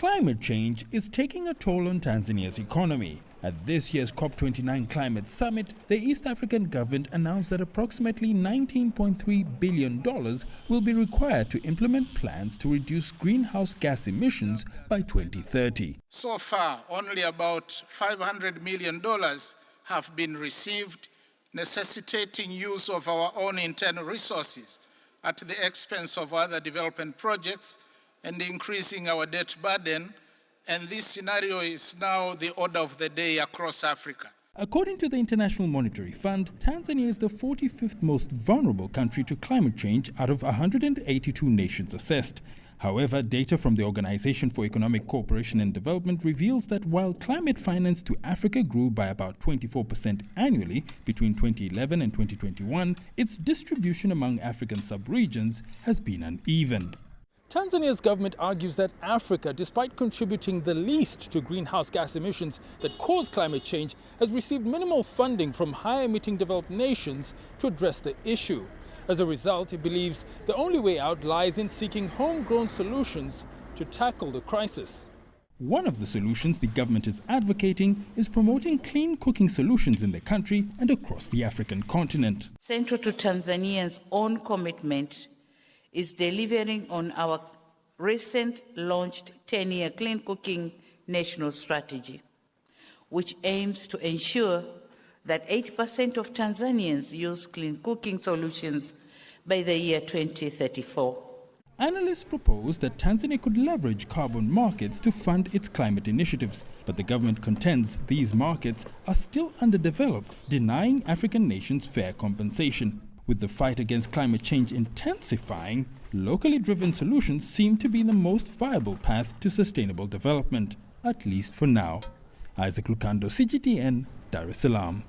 Climate change is taking a toll on Tanzania's economy. At this year's COP29 Climate Summit, the East African government announced that approximately $19.3 billion will be required to implement plans to reduce greenhouse gas emissions by 2030. So far, only about $500 million have been received, necessitating use of our own internal resources at the expense of other development projects and increasing our debt burden, and this scenario is now the order of the day across Africa. According to the International Monetary Fund, Tanzania is the 45th most vulnerable country to climate change out of 182 nations assessed. However, data from the Organization for Economic Cooperation and Development reveals that while climate finance to Africa grew by about 24% annually between 2011 and 2021, its distribution among African sub-regions has been uneven. Tanzania's government argues that Africa, despite contributing the least to greenhouse gas emissions that cause climate change, has received minimal funding from high-emitting developed nations to address the issue. As a result, it believes the only way out lies in seeking homegrown solutions to tackle the crisis. One of the solutions the government is advocating is promoting clean cooking solutions in the country and across the African continent. Central to Tanzania's own commitment is delivering on our recent launched 10-year Clean Cooking National Strategy, which aims to ensure that 80% of Tanzanians use clean cooking solutions by the year 2034. Analysts propose that Tanzania could leverage carbon markets to fund its climate initiatives, but the government contends these markets are still underdeveloped, denying African nations fair compensation. With the fight against climate change intensifying, locally driven solutions seem to be the most viable path to sustainable development, at least for now. Isaac Lukando, CGTN, Dar es Salaam.